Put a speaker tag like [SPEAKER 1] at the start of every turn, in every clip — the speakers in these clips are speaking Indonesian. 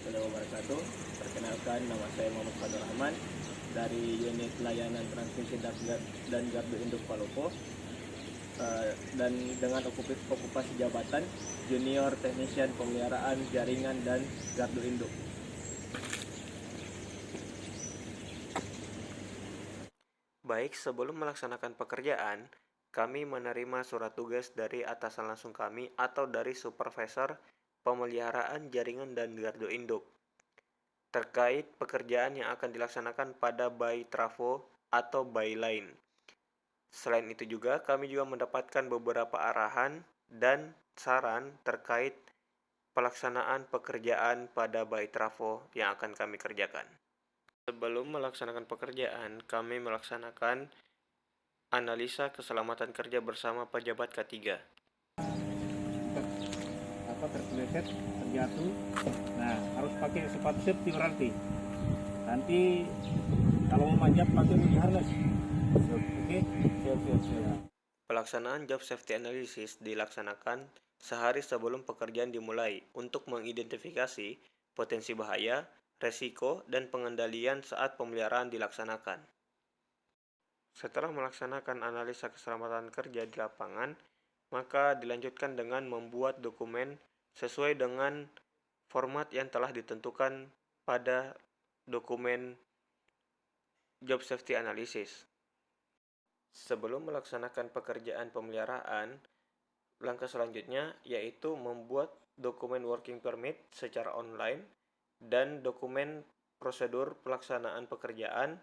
[SPEAKER 1] warahmatullahi wabarakatuh. Perkenalkan, nama saya Muhammad Fadil Rahman dari unit layanan transmisi dan gardu induk Palopo, dan dengan okupasi jabatan Junior Technician Pemeliharaan Jaringan dan Gardu Induk.
[SPEAKER 2] Baik, sebelum melaksanakan pekerjaan, kami menerima surat tugas dari atasan langsung kami atau dari supervisor pemeliharaan jaringan dan gardu induk terkait pekerjaan yang akan dilaksanakan pada by trafo atau by line. Selain itu juga, kami juga mendapatkan beberapa arahan dan saran terkait pelaksanaan pekerjaan pada by trafo yang akan kami kerjakan. Sebelum melaksanakan pekerjaan, kami melaksanakan analisa keselamatan kerja bersama pejabat K3.
[SPEAKER 3] Terpeleset, terjatuh, nah harus pakai sepatu safety berarti. Nanti kalau mau manjat pakai mini harness. Oke, siap.
[SPEAKER 2] Pelaksanaan job safety analysis dilaksanakan sehari sebelum pekerjaan dimulai untuk mengidentifikasi potensi bahaya, resiko, dan pengendalian saat pemeliharaan dilaksanakan. Setelah melaksanakan analisa keselamatan kerja di lapangan, maka dilanjutkan dengan membuat dokumen sesuai dengan format yang telah ditentukan pada dokumen job safety analysis. Sebelum melaksanakan pekerjaan pemeliharaan, langkah selanjutnya yaitu membuat dokumen working permit secara online dan dokumen prosedur pelaksanaan pekerjaan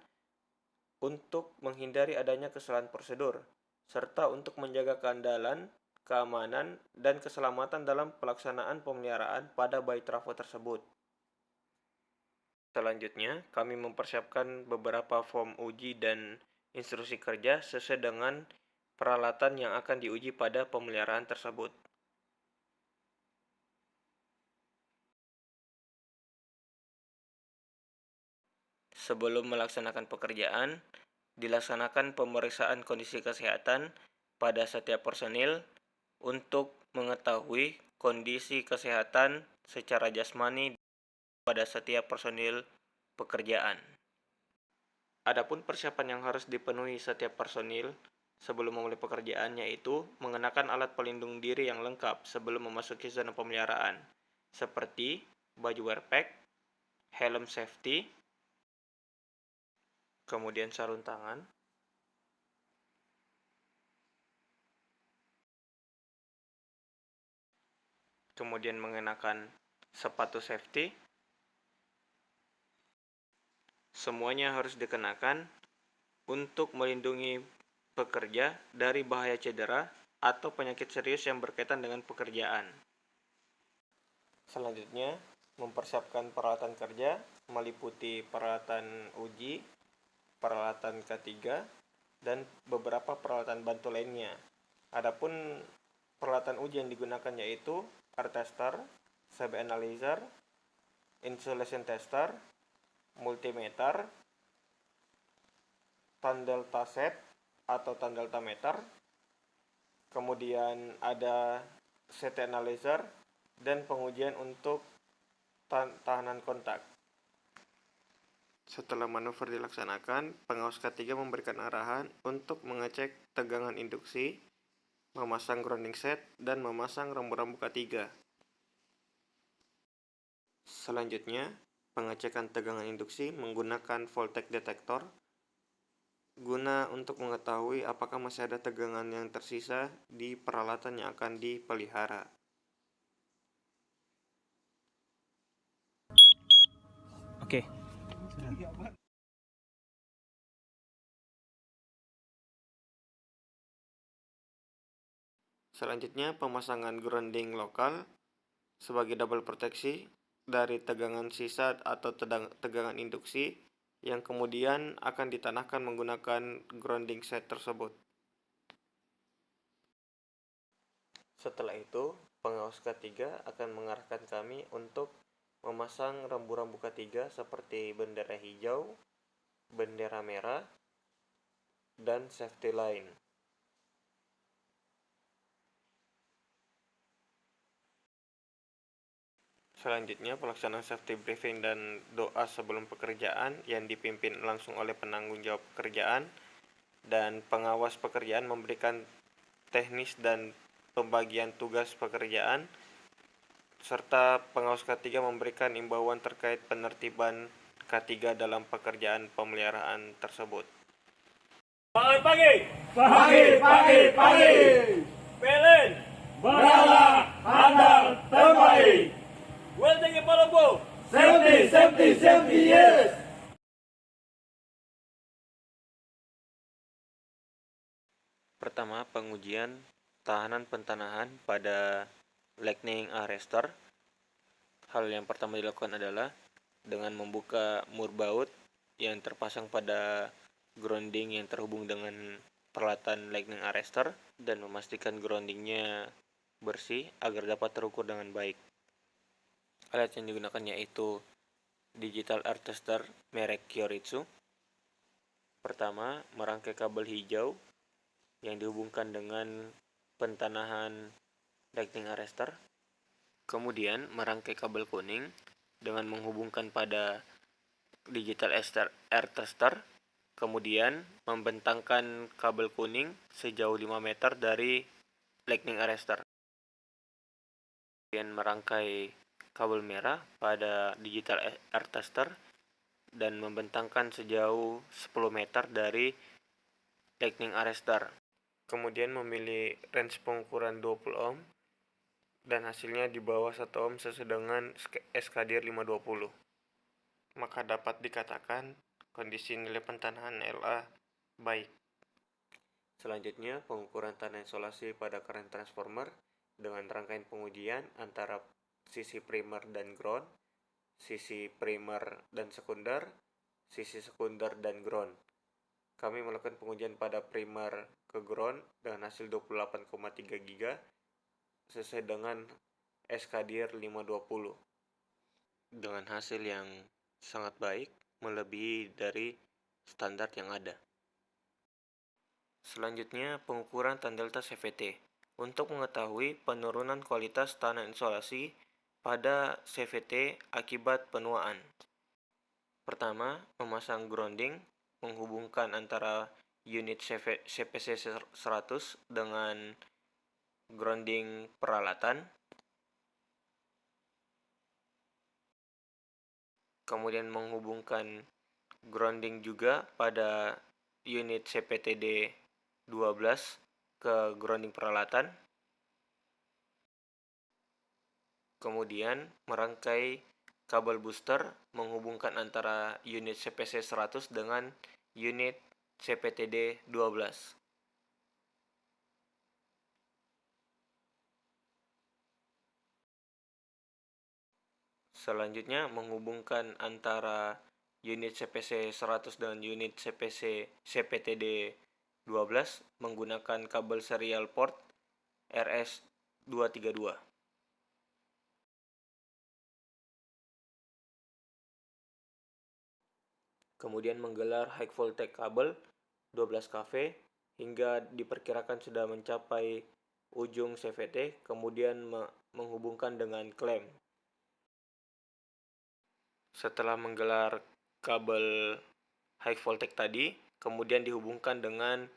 [SPEAKER 2] untuk menghindari adanya kesalahan prosedur, serta untuk menjaga keandalan, keamanan, dan keselamatan dalam pelaksanaan pemeliharaan pada by trafo tersebut. Selanjutnya, kami mempersiapkan beberapa form uji dan instruksi kerja sesuai dengan peralatan yang akan diuji pada pemeliharaan tersebut. Sebelum melaksanakan pekerjaan, dilaksanakan pemeriksaan kondisi kesehatan pada setiap personil untuk mengetahui kondisi kesehatan secara jasmani pada setiap personil pekerjaan. Adapun persiapan yang harus dipenuhi setiap personil sebelum memulai pekerjaan yaitu mengenakan alat pelindung diri yang lengkap sebelum memasuki zona pemeliharaan, seperti baju wearpack, helm safety, kemudian sarung tangan, kemudian mengenakan sepatu safety. Semuanya harus dikenakan untuk melindungi pekerja dari bahaya cedera atau penyakit serius yang berkaitan dengan pekerjaan. Selanjutnya, mempersiapkan peralatan kerja meliputi peralatan uji, peralatan K3, dan beberapa peralatan bantu lainnya. Adapun peralatan uji yang digunakan yaitu air tester, CB analyzer, insulation tester, multimeter, tandelta set atau tandelta meter, kemudian ada CT analyzer, dan pengujian untuk tahanan kontak. Setelah manuver dilaksanakan, pengawas K3 memberikan arahan untuk mengecek tegangan induksi, memasang grounding set, dan memasang rambu-rambu K3. Selanjutnya, pengecekan tegangan induksi menggunakan voltage detector guna untuk mengetahui apakah masih ada tegangan yang tersisa di peralatan yang akan dipelihara.
[SPEAKER 3] Oke.
[SPEAKER 2] Selanjutnya, pemasangan grounding lokal sebagai double proteksi dari tegangan sisa atau tegangan induksi yang kemudian akan ditanahkan menggunakan grounding set tersebut. Setelah itu, pengawas K3 akan mengarahkan kami untuk memasang rambu-rambu K3 seperti bendera hijau, bendera merah, dan safety line. Selanjutnya, pelaksanaan safety briefing dan doa sebelum pekerjaan yang dipimpin langsung oleh penanggung jawab pekerjaan dan pengawas pekerjaan memberikan teknis dan pembagian tugas pekerjaan, serta pengawas K3 memberikan imbauan terkait penertiban K3 dalam pekerjaan pemeliharaan tersebut.
[SPEAKER 1] Selamat pagi.
[SPEAKER 3] Pagi.
[SPEAKER 1] PLN.
[SPEAKER 3] Beralah handal terbaik.
[SPEAKER 1] Welding Palopo.
[SPEAKER 3] Safety, yes.
[SPEAKER 2] Pertama, pengujian tahanan pentanahan pada lightning arrestor. Hal yang pertama dilakukan adalah dengan membuka mur baut yang terpasang pada grounding yang terhubung dengan peralatan lightning arrestor dan memastikan groundingnya bersih agar dapat terukur dengan baik. Alat yang digunakan yaitu digital air tester merek Kyoritsu. Pertama, merangkai kabel hijau yang dihubungkan dengan pentanahan lightning arrestor. Kemudian merangkai kabel kuning dengan menghubungkan pada digital air tester. Kemudian membentangkan kabel kuning sejauh 5 meter dari lightning arrestor. Kemudian merangkai kabel merah pada digital air tester dan membentangkan sejauh 10 meter dari lightning arrestor. Kemudian memilih range pengukuran 20 ohm dan hasilnya di bawah 1 ohm sesuai dengan SKDR 520. Maka dapat dikatakan kondisi nilai pentanahan LA baik. Selanjutnya, pengukuran tahanan isolasi pada current transformer dengan rangkaian pengujian antara sisi primer dan ground, sisi primer dan sekunder, sisi sekunder dan ground. Kami melakukan pengujian pada primer ke ground dengan hasil 28,3 giga sesuai dengan SKDR 520 dengan hasil yang sangat baik, melebihi dari standar yang ada. Selanjutnya, pengukuran tan delta CVT untuk mengetahui penurunan kualitas tahanan isolasi pada CVT akibat penuaan. Pertama, memasang grounding menghubungkan antara unit CPC 100 dengan grounding peralatan. Kemudian menghubungkan grounding juga pada unit CPTD 12 ke grounding peralatan. Kemudian merangkai kabel booster menghubungkan antara unit CPC 100 dengan unit CPTD 12. Selanjutnya menghubungkan antara unit CPC 100 dengan unit CPTD 12 menggunakan kabel serial port RS232. Kemudian menggelar high voltage kabel 12 kV hingga diperkirakan sudah mencapai ujung CVT, kemudian menghubungkan dengan klem. Setelah menggelar kabel high voltage tadi, kemudian dihubungkan dengan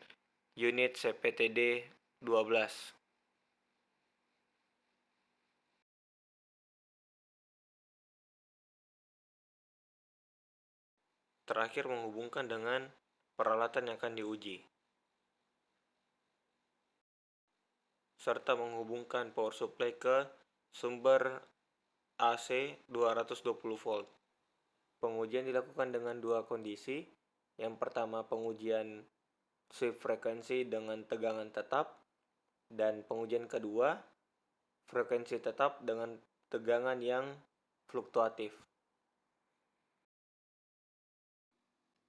[SPEAKER 2] unit CPTD 12. Terakhir menghubungkan dengan peralatan yang akan diuji, serta menghubungkan power supply ke sumber AC 220 volt. Pengujian dilakukan dengan dua kondisi. Yang pertama, pengujian shift frekuensi dengan tegangan tetap, dan pengujian kedua, frekuensi tetap dengan tegangan yang fluktuatif.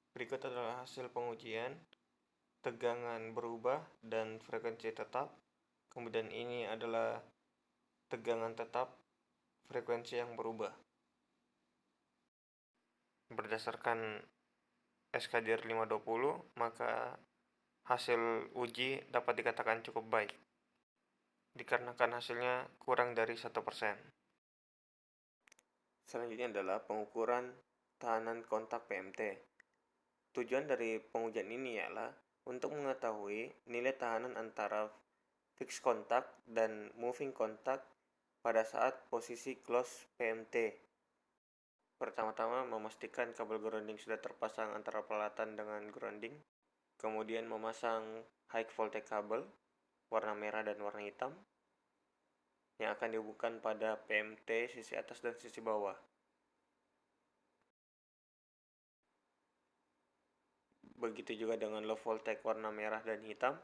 [SPEAKER 2] Berikut adalah hasil pengujian, tegangan berubah dan frekuensi tetap. Kemudian ini adalah tegangan tetap, frekuensi yang berubah. Berdasarkan SKDR 520, maka hasil uji dapat dikatakan cukup baik, dikarenakan hasilnya kurang dari 1%. Selanjutnya adalah pengukuran tahanan kontak PMT. Tujuan dari pengujian ini ialah untuk mengetahui nilai tahanan antara fixed contact dan moving contact pada saat posisi close PMT. Pertama-tama memastikan kabel grounding sudah terpasang antara peralatan dengan grounding, kemudian memasang high voltage kabel warna merah dan warna hitam yang akan dihubungkan pada PMT sisi atas dan sisi bawah. Begitu juga dengan low voltage warna merah dan hitam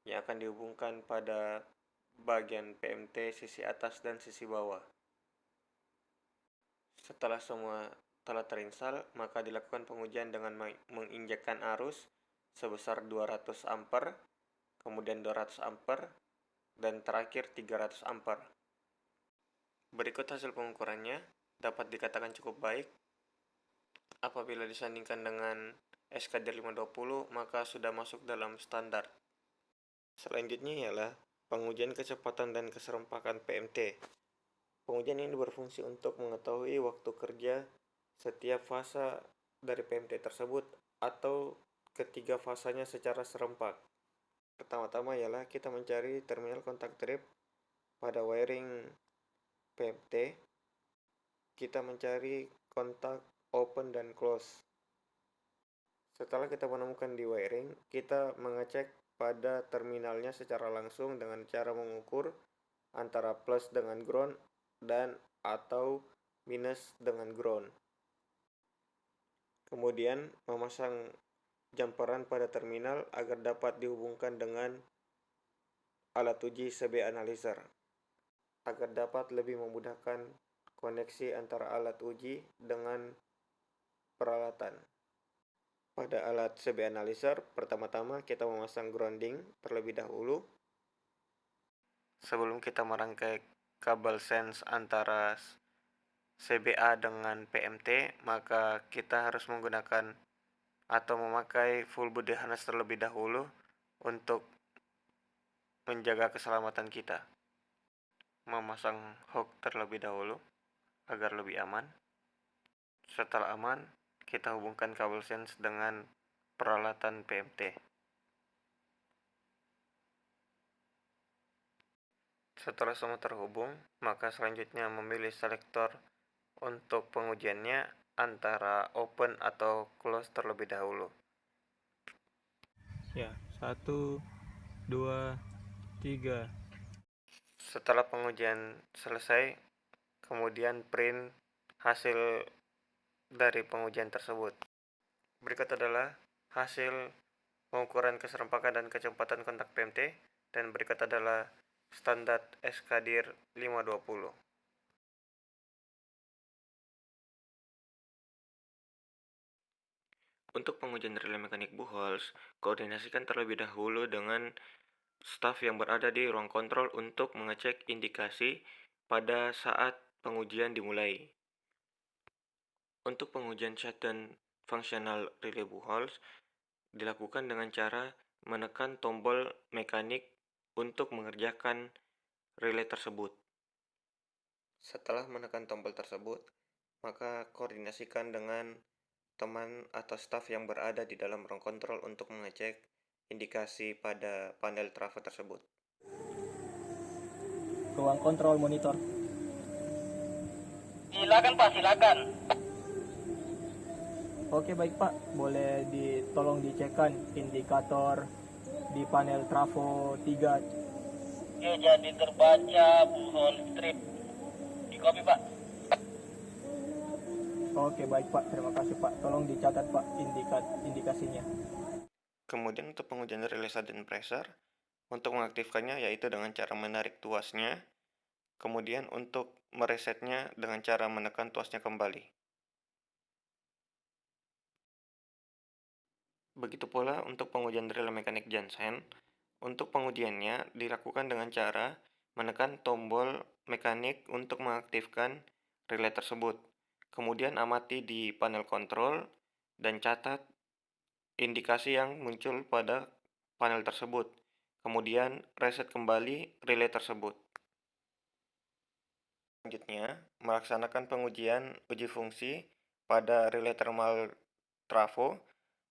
[SPEAKER 2] yang akan dihubungkan pada bagian PMT sisi atas dan sisi bawah. Setelah semua telah terinstal, maka dilakukan pengujian dengan menginjekkan arus sebesar 200 ampere, kemudian 200 ampere, dan terakhir 300 ampere. Berikut hasil pengukurannya dapat dikatakan cukup baik. Apabila disandingkan dengan SKD 520, maka sudah masuk dalam standar. Selanjutnya ialah pengujian kecepatan dan keserempakan PMT. Pengujian ini berfungsi untuk mengetahui waktu kerja setiap fase dari PMT tersebut atau ketiga fasanya secara serempak. Pertama-tama ialah kita mencari terminal kontak trip pada wiring PMT. Kita mencari kontak open dan close. Setelah kita menemukan di wiring, kita mengecek pada terminalnya secara langsung dengan cara mengukur antara plus dengan ground dan atau minus dengan ground. Kemudian memasang jumperan pada terminal agar dapat dihubungkan dengan alat uji CB analyzer agar dapat lebih memudahkan koneksi antara alat uji dengan peralatan. Pada alat CB analyzer, pertama-tama kita memasang grounding terlebih dahulu. Sebelum kita merangkai kabel sense antara CBA dengan PMT, maka kita harus menggunakan atau memakai full body harness terlebih dahulu untuk menjaga keselamatan kita. Memasang hook terlebih dahulu agar lebih aman. Setelah aman, kita hubungkan kabel sense dengan peralatan PMT. Setelah semua terhubung, maka selanjutnya memilih selektor untuk pengujiannya antara open atau close terlebih dahulu. Ya, 1, 2, 3. Setelah pengujian selesai, kemudian print hasil dari pengujian tersebut. Berikut adalah hasil pengukuran keserempakan dan kecepatan kontak PMT, dan berikut adalah standar SKDIR 520. Untuk pengujian relay mekanik Buchholz, koordinasikan terlebih dahulu dengan staf yang berada di ruang kontrol untuk mengecek indikasi pada saat pengujian dimulai. Untuk pengujian shutdown fungsional relay Buchholz dilakukan dengan cara menekan tombol mekanik untuk mengerjakan relay tersebut. Setelah menekan tombol tersebut, maka koordinasikan dengan teman atau staf yang berada di dalam ruang kontrol untuk mengecek indikasi pada panel trafo tersebut.
[SPEAKER 1] Ruang kontrol monitor.
[SPEAKER 4] Silakan Pak, silakan.
[SPEAKER 1] Oke baik Pak, boleh tolong dicekkan indikator di panel trafo 3.
[SPEAKER 4] Ya, jadi terbaca Buchholz strip. Di copy Pak.
[SPEAKER 1] Oke baik Pak, terima kasih Pak. Tolong dicatat Pak indikasinya.
[SPEAKER 2] Kemudian untuk pengujian relay sudden pressure, untuk mengaktifkannya yaitu dengan cara menarik tuasnya, kemudian untuk meresetnya dengan cara menekan tuasnya kembali. Begitu pula untuk pengujian relay mekanik Jansen, untuk pengujiannya dilakukan dengan cara menekan tombol mekanik untuk mengaktifkan relay tersebut. Kemudian amati di panel kontrol dan catat indikasi yang muncul pada panel tersebut. Kemudian reset kembali relay tersebut. Selanjutnya, melaksanakan pengujian uji fungsi pada relay thermal trafo.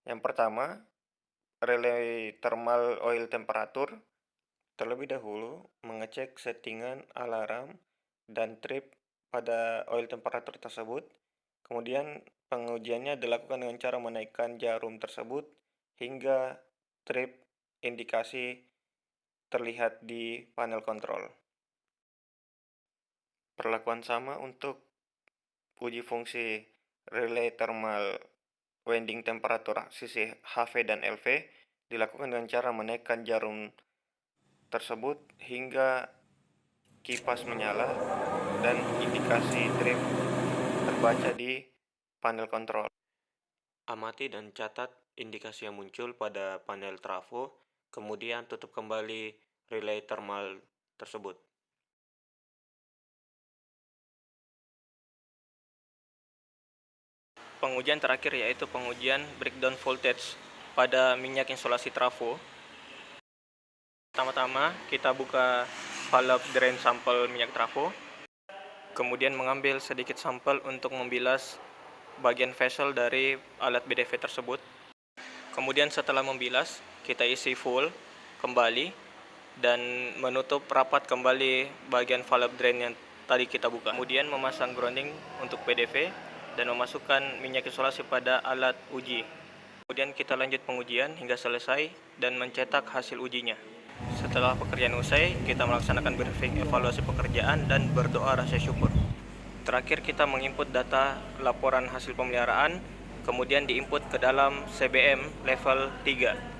[SPEAKER 2] Yang pertama, relay thermal oil temperatur. Terlebih dahulu, mengecek settingan alarm dan trip pada oil temperatur tersebut. Kemudian, pengujiannya dilakukan dengan cara menaikkan jarum tersebut hingga trip indikasi terlihat di panel kontrol. Perlakuan sama untuk uji fungsi relay thermal winding temperatur sisi HV dan LV dilakukan dengan cara menaikkan jarum tersebut hingga kipas menyala dan indikasi trip terbaca di panel kontrol. Amati dan catat indikasi yang muncul pada panel trafo, kemudian tutup kembali relay thermal tersebut. Pengujian terakhir yaitu pengujian breakdown voltage pada minyak insulasi trafo. Pertama-tama kita buka valve drain sampel minyak trafo, kemudian mengambil sedikit sampel untuk membilas bagian vessel dari alat BDV tersebut. Kemudian setelah membilas, kita isi full kembali dan menutup rapat kembali bagian valve drain yang tadi kita buka. Kemudian memasang grounding untuk BDV dan memasukkan minyak isolasi pada alat uji. Kemudian kita lanjut pengujian hingga selesai dan mencetak hasil ujinya. Setelah pekerjaan usai, kita melaksanakan briefing evaluasi pekerjaan dan berdoa rasa syukur. Terakhir kita menginput data laporan hasil pemeliharaan, kemudian diinput ke dalam CBM level 3.